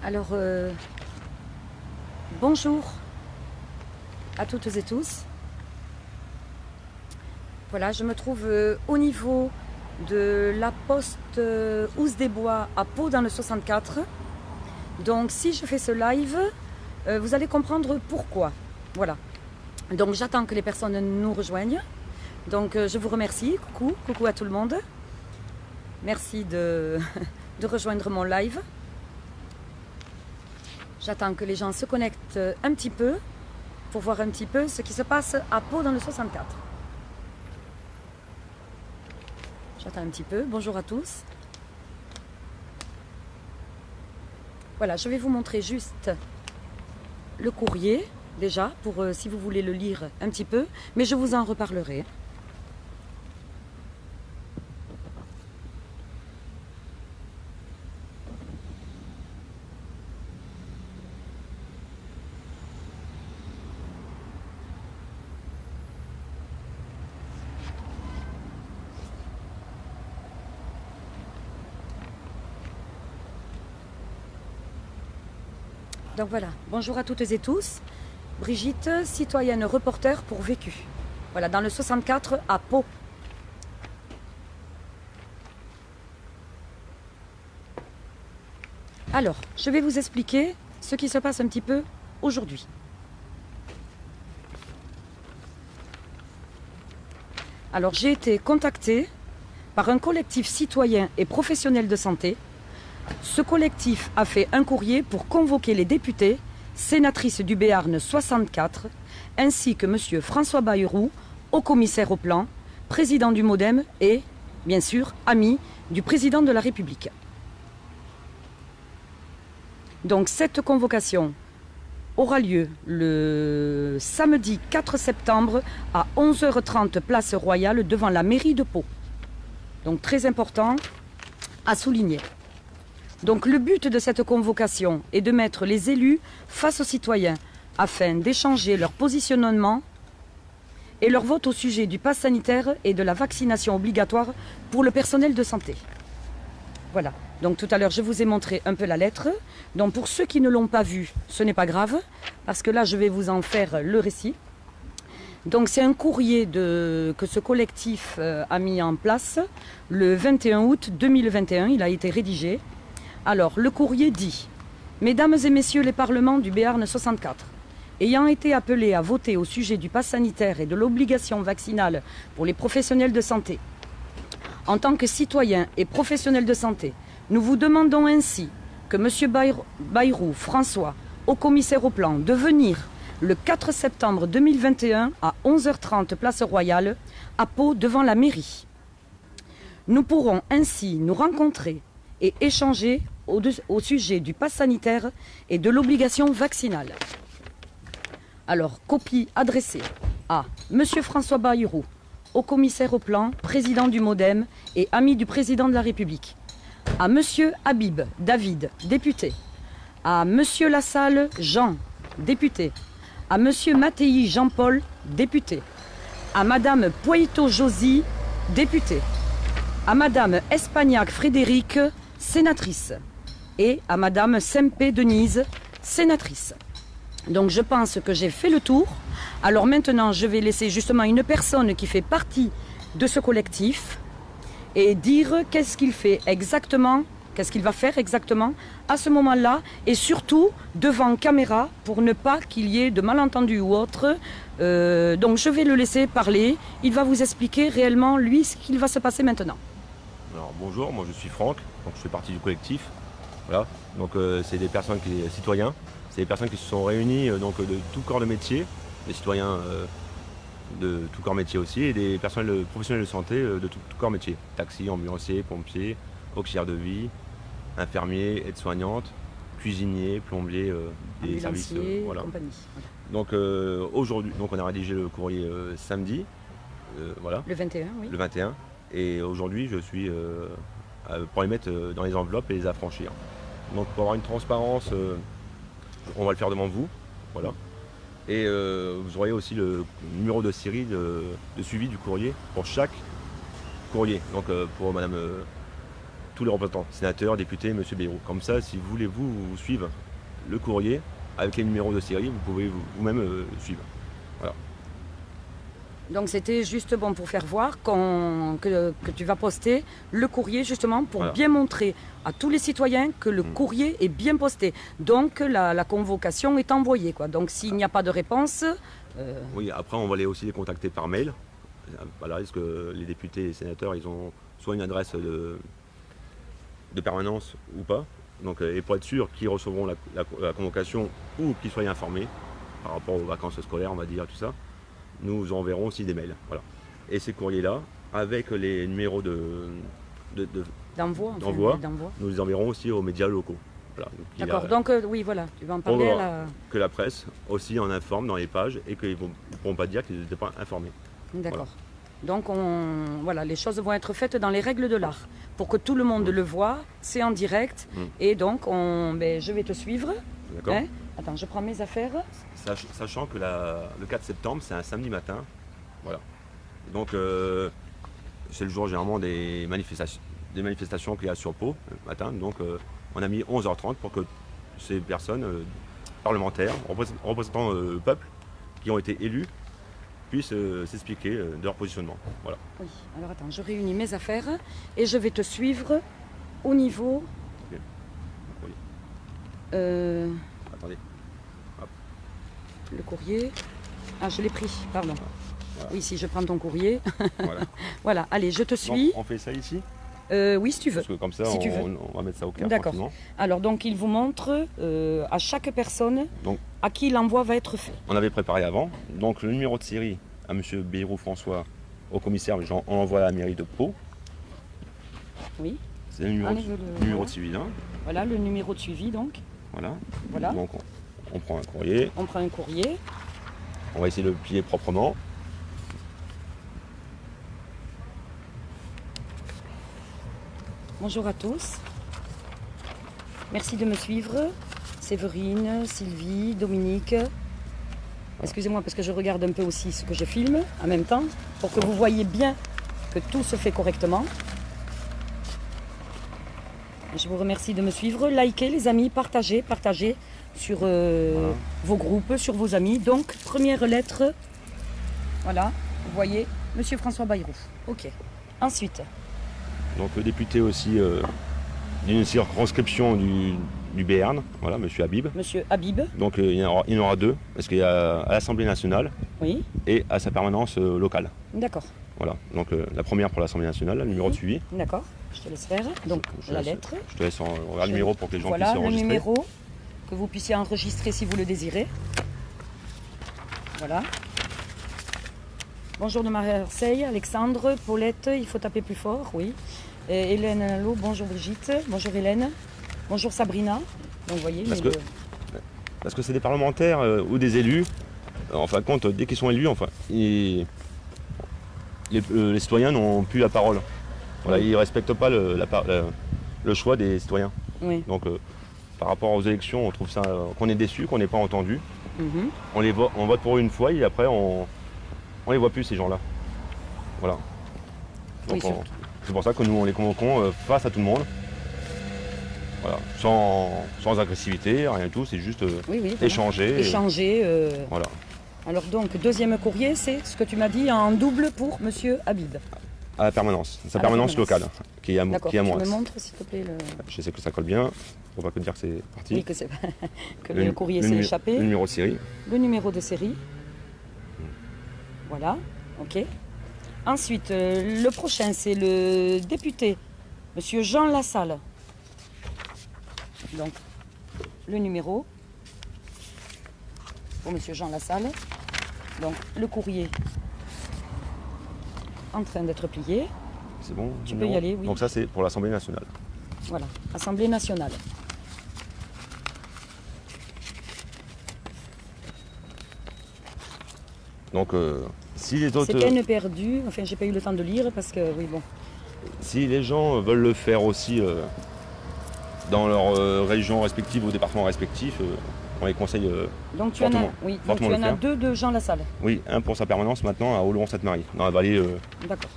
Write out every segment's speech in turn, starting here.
Alors, bonjour à toutes et tous. Voilà, je me trouve au niveau de la poste Housse des Bois à Pau dans le 64. Donc si je fais ce live, vous allez comprendre pourquoi. Voilà. Donc j'attends que les personnes nous rejoignent. Donc je vous remercie. Coucou à tout le monde. Merci de rejoindre mon live. J'attends que les gens se connectent un petit peu pour voir un petit peu ce qui se passe à Pau dans le 64. J'attends un petit peu. Bonjour à tous. Voilà, je vais vous montrer juste le courrier déjà pour si vous voulez le lire un petit peu, mais je vous en reparlerai. Donc voilà, bonjour à toutes et tous. Brigitte, citoyenne reporter pour Vécu. Voilà, dans le 64 à Pau. Alors, je vais vous expliquer ce qui se passe un petit peu aujourd'hui. Alors, j'ai été contactée par un collectif citoyen et professionnel de santé. Ce collectif a fait un courrier pour convoquer les députés, sénatrices du Béarn 64, ainsi que M. François Bayrou, haut-commissaire au plan, président du MoDem et, bien sûr, ami du président de la République. Donc cette convocation aura lieu le samedi 4 septembre à 11h30 place Royale devant la mairie de Pau. Donc très important à souligner. Donc le but de cette convocation est de mettre les élus face aux citoyens afin d'échanger leur positionnement et leur vote au sujet du pass sanitaire et de la vaccination obligatoire pour le personnel de santé. Voilà, donc tout à l'heure je vous ai montré un peu la lettre. Donc pour ceux qui ne l'ont pas vue, ce n'est pas grave, parce que là je vais vous en faire le récit. Donc c'est un courrier que ce collectif a mis en place le 21 août 2021, il a été rédigé. Alors, le courrier dit « Mesdames et messieurs les parlements du Béarn 64, ayant été appelés à voter au sujet du pass sanitaire et de l'obligation vaccinale pour les professionnels de santé, en tant que citoyens et professionnels de santé, nous vous demandons ainsi que M. Bayrou François, haut-commissaire au plan, de venir le 4 septembre 2021 à 11h30 place Royale, à Pau devant la mairie. Nous pourrons ainsi nous rencontrer et échanger au sujet du pass sanitaire et de l'obligation vaccinale. Alors, copie adressée à M. François Bayrou, haut-commissaire au plan, président du MoDem et ami du président de la République. À M. Habib David, député. À M. Lassalle Jean, député. À M. Mattei Jean-Paul, député. À Mme Poito Josie, députée. À Mme Espagnac Frédéric, sénatrice, et à Madame Sempé Denise, sénatrice. Donc je pense que j'ai fait le tour. Alors maintenant, je vais laisser justement une personne qui fait partie de ce collectif et dire qu'est-ce qu'il fait exactement, qu'est-ce qu'il va faire exactement à ce moment-là, et surtout devant caméra pour ne pas qu'il y ait de malentendus ou autre. Donc je vais le laisser parler. Il va vous expliquer réellement, lui, ce qu'il va se passer maintenant. Alors bonjour, moi je suis Franck, donc je fais partie du collectif. Voilà, donc c'est des personnes citoyens, c'est des personnes qui se sont réunies donc de tout corps de métier, des citoyens de tout corps métier aussi, et des personnels professionnels de santé de tout corps métier, taxi, ambulanciers, pompiers, auxiliaires de vie, infirmiers, aides-soignantes, cuisiniers, plombiers, des services, voilà. Compagnie. Donc aujourd'hui, donc on a rédigé le courrier samedi, voilà. Le 21, oui. Le 21. Et aujourd'hui, je suis pour les mettre dans les enveloppes et les affranchir. Donc pour avoir une transparence, on va le faire devant vous. Voilà. Et vous aurez aussi le numéro de série de suivi du courrier pour chaque courrier. Donc pour Madame tous les représentants, sénateurs, députés, monsieur Bayrou. Comme ça, si vous voulez vous suivre le courrier avec les numéros de série, vous pouvez vous-même suivre. Voilà. Donc c'était juste bon pour faire voir que tu vas poster le courrier justement pour bien montrer à tous les citoyens que le courrier est bien posté. Donc la convocation est envoyée, quoi. Donc s'il n'y a pas de réponse... Oui, après on va aussi les contacter par mail. Voilà, est-ce que les députés et les sénateurs, ils ont soit une adresse de permanence ou pas. Donc, et pour être sûr qu'ils recevront la convocation ou qu'ils soient informés par rapport aux vacances scolaires, on va dire, tout ça, nous enverrons aussi des mails. Voilà. Et ces courriers-là, avec les numéros d'envoi, nous les enverrons aussi aux médias locaux. Voilà. D'accord, donc oui, voilà, tu vas en parler là. Que la presse aussi en informe dans les pages et qu'ils ne pourront pas dire qu'ils n'étaient pas informés. D'accord. Voilà. Donc voilà, les choses vont être faites dans les règles de l'art. Pour que tout le monde le voit, c'est en direct. Et donc, je vais te suivre. D'accord. Hein? Attends, je prends mes affaires. Sachant que le 4 septembre, c'est un samedi matin. Voilà. Donc, c'est le jour généralement des manifestations qu'il y a sur Pau, le matin. Donc, on a mis 11h30 pour que ces personnes parlementaires, représentants du peuple, qui ont été élus, puissent s'expliquer de leur positionnement. Voilà. Oui, alors attends, je réunis mes affaires et je vais te suivre au niveau... Okay. Oui. Attendez. Hop. Le courrier. Ah, je l'ai pris, pardon. Voilà. Oui, si je prends ton courrier. Voilà. Voilà, allez, je te suis. Donc, on fait ça ici ? Oui, si tu veux. Parce que comme ça, si on va mettre ça au clair. D'accord. Alors, donc, il vous montre à chaque personne à qui l'envoi va être fait. On avait préparé avant. Donc, le numéro de série à M. Bayrou François, au commissaire, on l'envoie à la mairie de Pau. Oui. C'est le numéro de suivi. Hein. Voilà, le numéro de suivi, donc. Voilà. Donc, on prend un courrier. On prend un courrier. On va essayer de le plier proprement. Bonjour à tous. Merci de me suivre. Séverine, Sylvie, Dominique. Excusez-moi parce que je regarde un peu aussi ce que je filme en même temps pour que vous voyez bien que tout se fait correctement. Je vous remercie de me suivre. Likez les amis, partagez sur vos groupes, sur vos amis. Donc, première lettre. Voilà, vous voyez, Monsieur François Bayrou. Ok. Ensuite. Donc le député aussi d'une circonscription du Béarn, voilà, Monsieur Habib. Monsieur Habib. Donc il y en aura deux, parce qu'il y a à l'Assemblée nationale et à sa permanence locale. D'accord. Voilà, donc la première pour l'Assemblée nationale, le numéro de suivi. D'accord, je te laisse faire. Donc la lettre. Je te laisse regarder le numéro pour que les gens puissent enregistrer. Voilà le numéro, que vous puissiez enregistrer si vous le désirez. Voilà. Bonjour de Marseille, Alexandre, Paulette, il faut taper plus fort, oui. Et Hélène Allo, bonjour Brigitte, bonjour Hélène, bonjour Sabrina. Donc vous voyez, parce que c'est des parlementaires ou des élus, en fin de compte, dès qu'ils sont élus, les citoyens n'ont plus la parole. Voilà, ils ne respectent pas le choix des citoyens. Oui. Donc par rapport aux élections, on trouve ça qu'on est déçu, qu'on n'est pas entendu. On vote pour eux une fois et après on les voit plus, ces gens-là. Voilà. Donc, c'est pour ça que nous, on les convoquons face à tout le monde. Voilà. Sans agressivité, rien du tout, c'est juste échanger. Voilà. Alors donc, deuxième courrier, c'est ce que tu m'as dit en double pour Monsieur Habib. À la permanence, sa permanence locale, qui est à moi. Tu me montres, s'il te plaît. Je sais que ça colle bien, pour pas que dire que c'est parti. Oui, que le courrier s'est échappé. Le numéro de série. Le numéro de série. Voilà, ok. Ensuite, le prochain, c'est le député, Monsieur Jean Lassalle. Donc, le numéro pour Monsieur Jean Lassalle. Donc, le courrier en train d'être plié. C'est bon? Tu peux y aller, oui. Donc ça, c'est pour l'Assemblée nationale. Voilà, Assemblée nationale. Donc, si les autres... C'est peine perdue, enfin j'ai pas eu le temps de lire parce que, oui bon. Si les gens veulent le faire aussi dans leur région respective ou département respectif, on les conseille donc tu en as deux de Jean Lassalle. Oui, un pour sa permanence maintenant à Oloron-Sainte-Marie, dans la vallée. D'accord.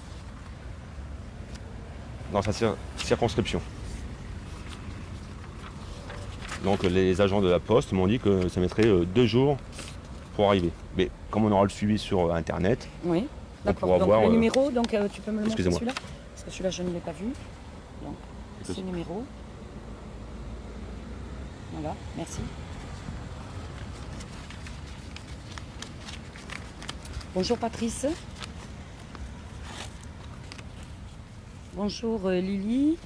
Dans sa circonscription. Donc les agents de la poste m'ont dit que ça mettrait 2 jours pour arriver. Mais comme on aura le suivi sur Internet, Oui, on d'accord. pourra Donc voir... le numéro, donc tu peux me le montrer excusez-moi. celui-là? Parce que celui-là, je ne l'ai pas vu. Donc, ce numéro. Voilà, merci. Bonjour Patrice. Bonjour Lily.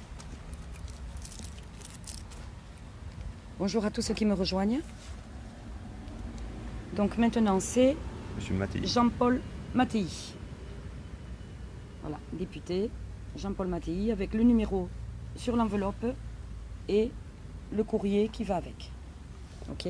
Bonjour à tous ceux qui me rejoignent. Donc maintenant c'est Monsieur Mattei. Jean-Paul Mattei. Voilà, député Jean-Paul Mattei avec le numéro sur l'enveloppe et le courrier qui va avec. Ok.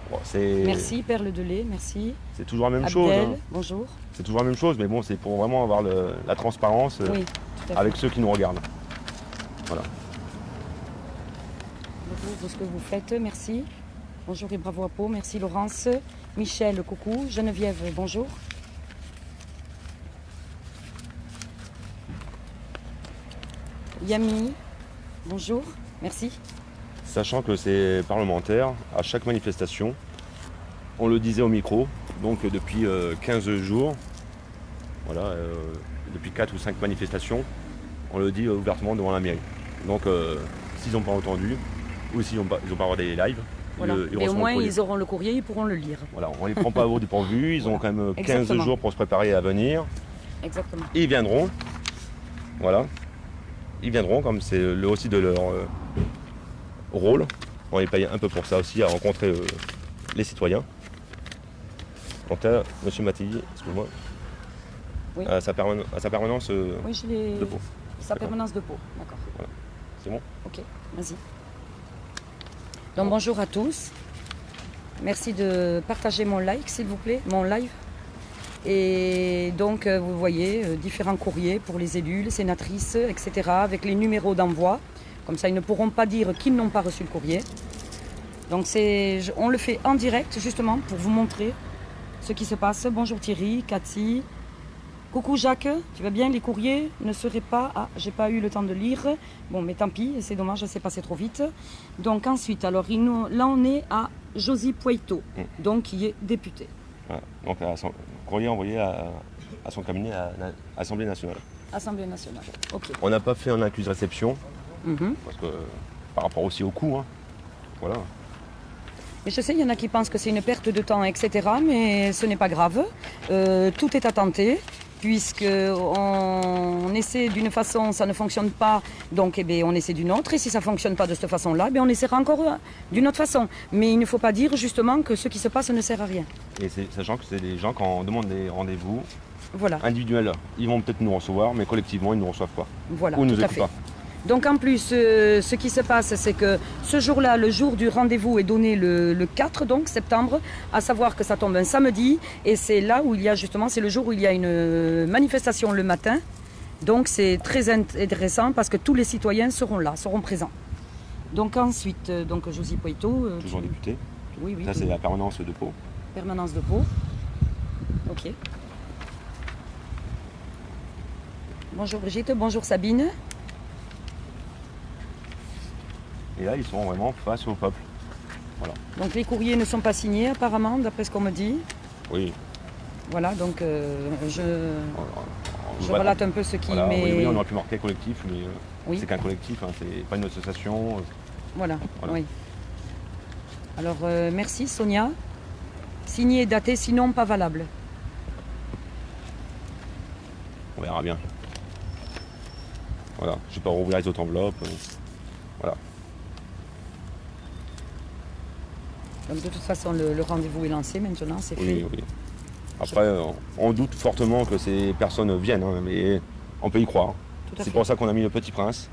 Bon, c'est Merci Perle de lait, merci. toujours la même chose. Abdel, Hein. bonjour. C'est toujours la même chose, mais bon, c'est pour vraiment avoir la transparence Oui, tout à fait. avec ceux qui nous regardent. Voilà. Bonjour pour ce que vous faites, merci. Bonjour et bravo à Pau, merci Laurence. Michel, coucou. Geneviève, bonjour. Yami, bonjour, merci. Sachant que c'est parlementaire, à chaque manifestation, on le disait au micro, donc depuis 15 jours, voilà, depuis 4 ou 5 manifestations, on le dit ouvertement devant la mairie. Donc s'ils n'ont pas entendu, ou s'ils n'ont pas regardé les lives, Voilà. ils Mais au reçoivent moins, le courrier. ils auront le courrier, ils pourront le lire. Voilà, on ne les prend pas au dépourvu, ils ont quand même 15 Exactement. jours pour se préparer à venir. Exactement. Ils viendront, voilà, ils viendront comme c'est aussi de leur rôle. On les paye un peu pour ça aussi, à rencontrer les citoyens. Quant à M. Mattei, excuse-moi, Oui. à sa permanence Oui, je l'ai. de Pau. Sa D'accord. permanence de Pau, d'accord. C'est bon? Ok, vas-y. Donc bonjour à tous. Merci de partager mon like, s'il vous plaît, mon live. Et donc, vous voyez, différents courriers pour les élus, les sénatrices, etc., avec les numéros d'envoi. Comme ça, ils ne pourront pas dire qu'ils n'ont pas reçu le courrier. Donc, on le fait en direct, justement, pour vous montrer ce qui se passe. Bonjour Thierry, Cathy. Coucou Jacques, tu vas bien? Les courriers ne seraient pas... Ah, j'ai pas eu le temps de lire. Bon, mais tant pis, c'est dommage, c'est passé trop vite. Donc ensuite, alors, là, on est à Josie Pueito, donc qui est député. Voilà. Donc, courrier envoyé à son cabinet à l'Assemblée nationale. Assemblée nationale, ok. On n'a pas fait un accuse réception, Mhm. parce que par rapport aussi au coût, hein. Voilà. Mais je sais, il y en a qui pensent que c'est une perte de temps, etc. Mais ce n'est pas grave. Tout est à tenter, puisqu'on essaie d'une façon, ça ne fonctionne pas, donc eh bien, on essaie d'une autre. Et si ça ne fonctionne pas de cette façon-là, eh bien, on essaiera encore d'une autre façon. Mais il ne faut pas dire justement que ce qui se passe ne sert à rien. Et sachant que c'est des gens, quand on demande des rendez-vous Voilà, individuels, ils vont peut-être nous recevoir, mais collectivement, ils ne nous reçoivent pas. voilà, Ou ils nous tout à écoutent fait. pas. Donc en plus, ce qui se passe, c'est que ce jour-là, le jour du rendez-vous est donné le 4 donc, septembre, à savoir que ça tombe un samedi, et c'est là où il y a justement, c'est le jour où il y a une manifestation le matin. Donc c'est très intéressant parce que tous les citoyens seront là, seront présents. Donc ensuite, donc Josie Pueito. Toujours député. Oui, oui. Ça, c'est la permanence de Pau. Permanence de Pau. Ok. Bonjour Brigitte, bonjour Sabine. Et là, ils sont vraiment face au peuple. Voilà. Donc les courriers ne sont pas signés apparemment, d'après ce qu'on me dit. Oui. Voilà, donc je Voilà. relate un peu ce qui Voilà, m'est... oui, on aurait pu marquer collectif, mais Oui. c'est qu'un collectif, hein, c'est pas une association. Voilà, Voilà. oui. Alors, merci Sonia. Signé et daté, sinon pas valable. On verra bien. Voilà, je vais pas rouvrir les autres enveloppes. Voilà. Donc de toute façon, le rendez-vous est lancé maintenant, c'est fait. Oui, oui. Après, on doute fortement que ces personnes viennent, hein, mais on peut y croire. Tout à C'est fait. pour ça qu'on a mis le Petit Prince.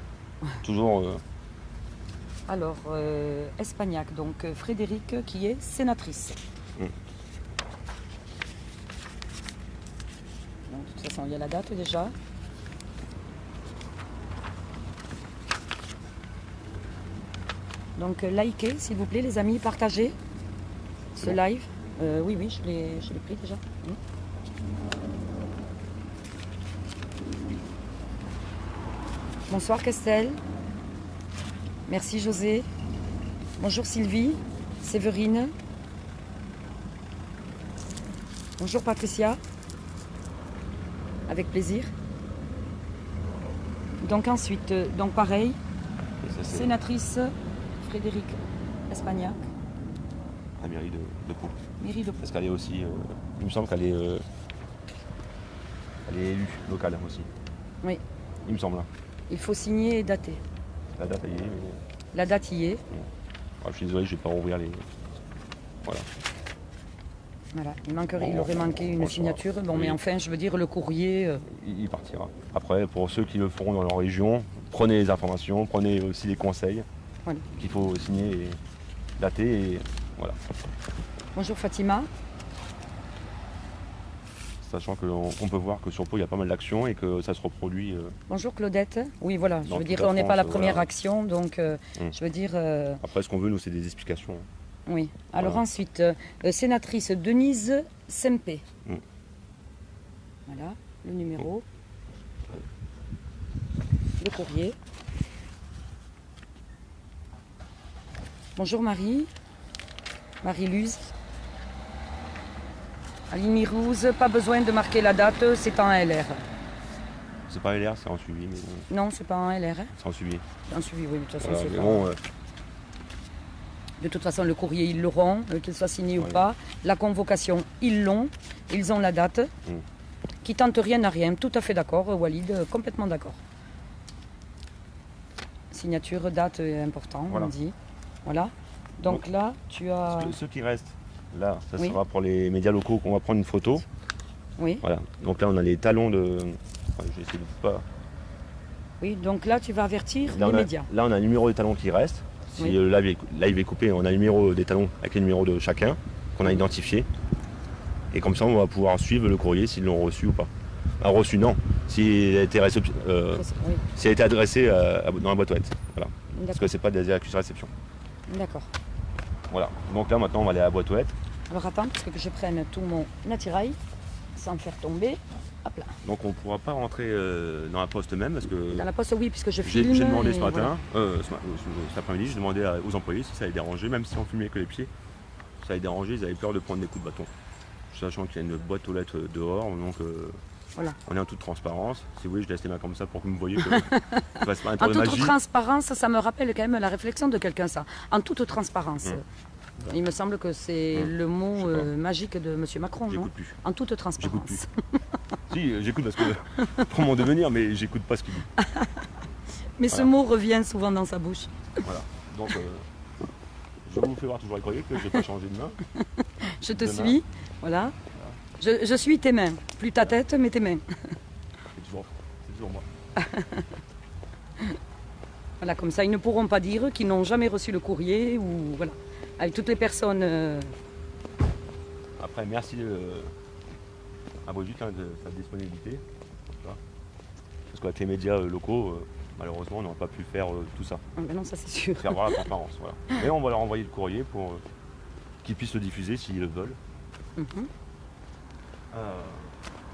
Toujours. Alors, Espagnac, donc Frédéric qui est sénatrice. Donc de toute façon, il y a la date déjà. Donc likez s'il vous plaît les amis, partagez ce bon. live. Oui, oui, je l'ai pris déjà. Bonsoir Christelle. Merci José. Bonjour Sylvie, Séverine. Bonjour Patricia. Avec plaisir. Donc ensuite, donc pareil, sénatrice Frédéric Espagnac. La mairie de Pau. Mairie de Pau. Parce qu'elle est aussi, il me semble qu'elle est, elle est élue locale aussi. Oui. Il me semble. Il faut signer et dater. La date elle y est, mais... La date y est. Ah, je suis désolé, je ne vais pas rouvrir les... Voilà. Voilà. Il Bon, aurait manqué une bon, signature. Bon, oui. mais enfin, je veux dire, le courrier. Il partira. Après, pour ceux qui le feront dans leur région, prenez les informations, prenez aussi les conseils Voilà. qu'il faut signer et dater. Et voilà. Bonjour Fatima. Sachant qu'on peut voir que sur Pau, il y a pas mal d'actions et que ça se reproduit. Bonjour Claudette. Oui, voilà. Je Dans veux toute dire, la on n'est pas la France, première voilà. action, donc je veux dire. Après, ce qu'on veut, nous, c'est des explications. Oui. Alors Voilà. ensuite, sénatrice Denise Sempé. Mm. Voilà, le numéro. Le courrier. Bonjour Marie. Marie-Luz. Aline Mirouz, pas besoin de marquer la date, c'est en LR. C'est pas LR, c'est en suivi, mais bon, Non, c'est pas en LR. Hein. c'est en suivi. C'est en suivi, oui, mais de toute façon, Voilà, c'est mais pas... bon, De toute façon, le courrier, ils l'auront, qu'il soit signé ou Ouais. pas. La convocation, ils l'ont. Ils ont la date. Mm. Qui tente rien à rien. Tout à fait d'accord, Walid, complètement d'accord. Signature, date important, Voilà. on dit. Voilà. Donc là, tu as... ceux qui restent, là, ça Oui. sera pour les médias locaux qu'on va prendre une photo. Oui, Voilà. Donc là, on a les talons de... Enfin, je vais essayer de pas... oui. Donc là, tu vas avertir Là, les on a, médias. là, on a le numéro des talons qui reste. Si Oui. le live est coupé, on a le numéro des talons avec les numéros de chacun qu'on a identifié. Et comme ça, on va pouvoir suivre le courrier s'ils l'ont reçu ou pas. Ah, reçu, non. S'il a été, Oui, s'il a été adressé dans la boîte aux lettres. Voilà. Parce d'accord. que c'est pas des accusés de réception. D'accord. Voilà. Donc là, maintenant, on va aller à la boîte aux lettres. Alors attends, parce que je prenne tout mon attirail sans faire tomber. Hop là. Donc on ne pourra pas rentrer dans la poste même parce que Dans la poste, oui, puisque je filme. j'ai demandé et ce voilà. matin, cet après-midi, j'ai demandé aux employés si ça allait déranger, même si on filmait que les pieds, ça allait déranger, ils avaient peur de prendre des coups de bâton. Sachant qu'il y a une boîte aux lettres dehors, donc Voilà. on est en toute transparence. Si vous voulez, je laisse les mains comme ça pour que vous me voyez que je fasse pas un tour En de toute magie. transparence, ça me rappelle quand même la réflexion de quelqu'un, ça. En toute transparence. Il me semble que c'est le mot Je sais pas. magique de M. Macron, non? J'écoute plus. En toute J'écoute transparence. plus. Si, j'écoute parce que pour mon devenir, mais j'écoute pas ce qu'il dit. Mais ce Voilà. mot revient souvent dans sa bouche. Voilà. Donc je vous fais voir toujours les courriers que je n'ai pas changé de main. Je te Demain. suis, voilà. Je suis tes mains. Plus ta tête, mais tes mains. C'est toujours moi. Voilà, comme ça, ils ne pourront pas dire qu'ils n'ont jamais reçu le courrier ou voilà. Avec toutes les personnes. Après, merci à Brigitte de sa disponibilité. Voilà. Parce qu'avec les médias locaux, malheureusement, on n'aurait pas pu faire tout ça. Ah ben non, ça c'est sûr. Faire voir la transparence. Voilà. Mais on va leur envoyer le courrier pour qu'ils puissent le diffuser s'ils le veulent. Mhm.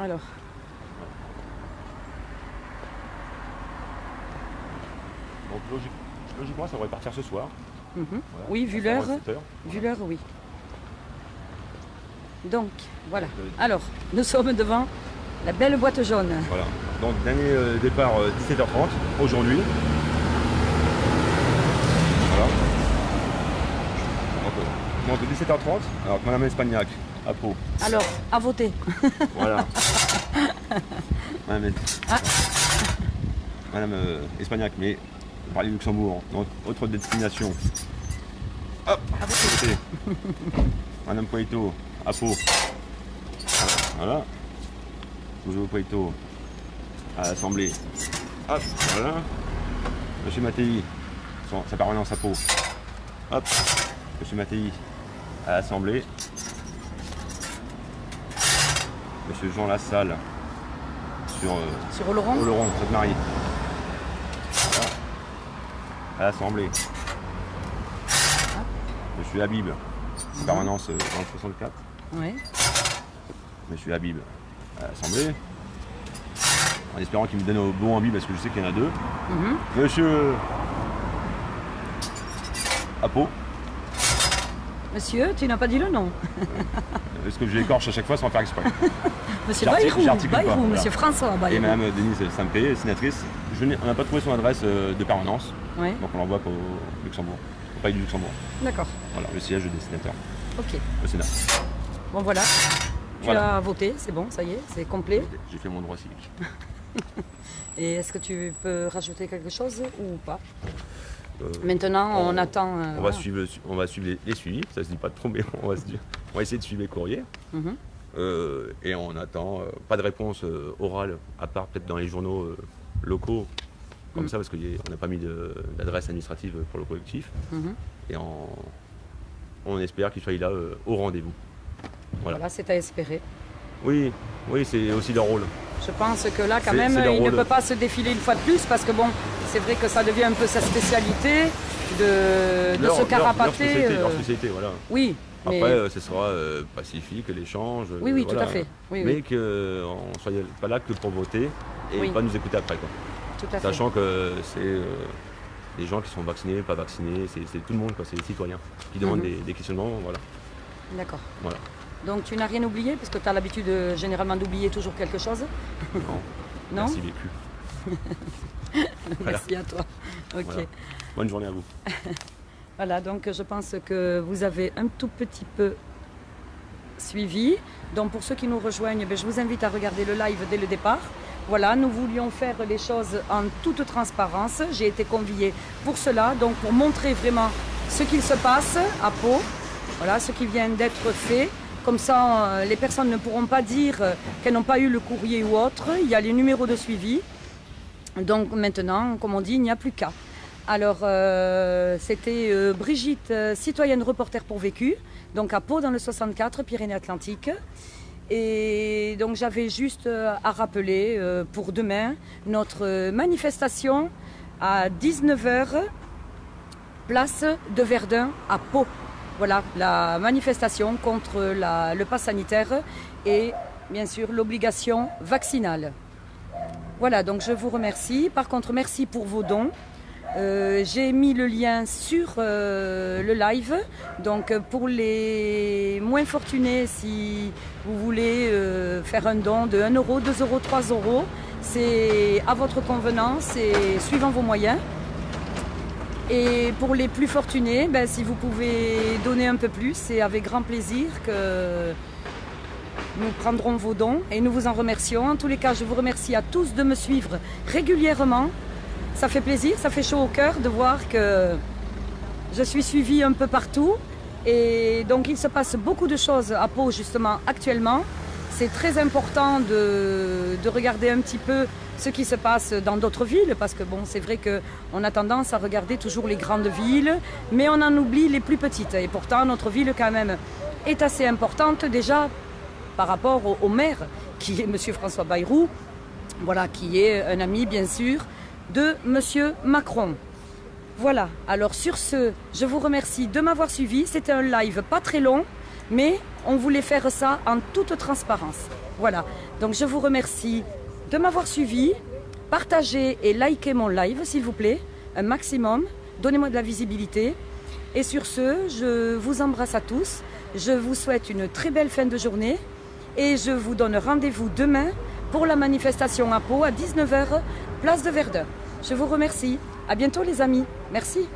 Alors, Donc logiquement, ça devrait partir ce soir. mhm. Voilà. Oui, vu Ça sera l'heure. à 7 heures. Vu l'heure, oui. Donc, voilà. Alors, nous sommes devant la belle boîte jaune. Voilà. Donc dernier départ 17h30 aujourd'hui. Voilà. Donc 17h30. Alors Madame Espagnac à Pau. Alors, à voter. Voilà. Madame, Ah. Madame Espagnac, mais par les Luxembourg. Donc autre destination. Hop. À voter. Côté. Madame Poito à Pau. Voilà. Jojo Poito à l'Assemblée. Hop, voilà. Monsieur Mattei, sa permanence à Pau. Hop. Monsieur Mattei à l'Assemblée. Monsieur Jean Lassalle sur Sur Laurent. Oloron, Sainte-Marie. Voilà. À l'Assemblée. Monsieur Habib, permanence dans le 64. Oui. Monsieur Habib à l'Assemblée. en espérant qu'il me donne au bon envie parce que je sais qu'il y en a deux. Mhm. Monsieur Apo. Monsieur, tu n'as pas dit le nom. Est-ce que je l'écorche à chaque fois sans faire exprès? Monsieur J'articule Bayrou, pas, voilà. Monsieur François Et Bayrou. Madame Denise Sampé, sénatrice. On n'a pas trouvé son adresse de permanence, Oui, donc on l'envoie qu'au Luxembourg, au Palais du Luxembourg. d'accord. Voilà, le siège des sénateurs, Ok. au Sénat. Bon voilà. Tu Voilà. as voté, c'est bon, ça y est, c'est complet. J'ai fait mon droit civique. Et est-ce que tu peux rajouter quelque chose ou pas? Euh, Maintenant, on attend. on va suivre les suivis, ça se dit pas trop, mais on va essayer de suivre les courriers. Mhm. Et on attend pas de réponse orale, à part peut-être dans les journaux locaux, comme ça, parce qu'on n'a pas mis d'adresse administrative pour le collectif. Mhm. Et on espère qu'il soit là au rendez-vous. Voilà, c'est à espérer. Oui, c'est aussi leur rôle. Je pense que là, quand C'est même, leur il ne rôle. peut pas se défiler une fois de plus parce que bon, c'est vrai que ça devient un peu sa spécialité de se carapater. Leur spécialité, voilà. Oui, mais Après, ce sera pacifique, l'échange. oui, tout voilà. à fait. Oui, Mais oui, qu'on ne soit pas là que pour voter et Oui. pas nous écouter après, quoi. tout à fait. Sachant que c'est des gens qui sont vaccinés, pas vaccinés, c'est tout le monde, quoi. C'est les citoyens qui demandent des questionnements, voilà. D'accord. Voilà. Donc tu n'as rien oublié parce que tu as l'habitude généralement d'oublier toujours quelque chose. Non, Non. merci vécu. Merci à toi. Ok. Voilà. Bonne journée à vous. Voilà, donc je pense que vous avez un tout petit peu suivi. Donc pour ceux qui nous rejoignent, je vous invite à regarder le live dès le départ. Voilà, nous voulions faire les choses en toute transparence. J'ai été conviée pour cela, donc pour montrer vraiment ce qu'il se passe à Pau. Voilà, ce qui vient d'être fait. Comme ça, les personnes ne pourront pas dire qu'elles n'ont pas eu le courrier ou autre. Il y a les numéros de suivi. Donc maintenant, comme on dit, il n'y a plus qu'à. Alors, c'était Brigitte, citoyenne reporter pour Vécu, donc à Pau dans le 64, Pyrénées-Atlantiques. Et donc j'avais juste à rappeler pour demain notre manifestation à 19h, place de Verdun à Pau. Voilà, la manifestation contre le pass sanitaire et bien sûr l'obligation vaccinale. Voilà, donc je vous remercie. Par contre, merci pour vos dons. J'ai mis le lien sur le live. Donc pour les moins fortunés, si vous voulez faire un don de 1 euro, 2 euros, 3 euros, c'est à votre convenance et suivant vos moyens. Et pour les plus fortunés, si vous pouvez donner un peu plus, c'est avec grand plaisir que nous prendrons vos dons et nous vous en remercions. En tous les cas, je vous remercie à tous de me suivre régulièrement. Ça fait plaisir, ça fait chaud au cœur de voir que je suis suivie un peu partout. Et donc il se passe beaucoup de choses à Pau justement actuellement. C'est très important de regarder un petit peu ce qui se passe dans d'autres villes, parce que bon, c'est vrai qu'on a tendance à regarder toujours les grandes villes, mais on en oublie les plus petites. Et pourtant, notre ville quand même est assez importante déjà par rapport au maire, qui est M. François Bayrou, voilà, qui est un ami bien sûr de M. Macron. Voilà, alors sur ce, je vous remercie de m'avoir suivi. C'était un live pas très long, mais on voulait faire ça en toute transparence. Voilà, donc je vous remercie de m'avoir suivi. Partagez et likez mon live, s'il vous plaît, un maximum. Donnez-moi de la visibilité. Et sur ce, je vous embrasse à tous. Je vous souhaite une très belle fin de journée. Et je vous donne rendez-vous demain pour la manifestation à Pau à 19h, place de Verdun. Je vous remercie. À bientôt les amis. Merci.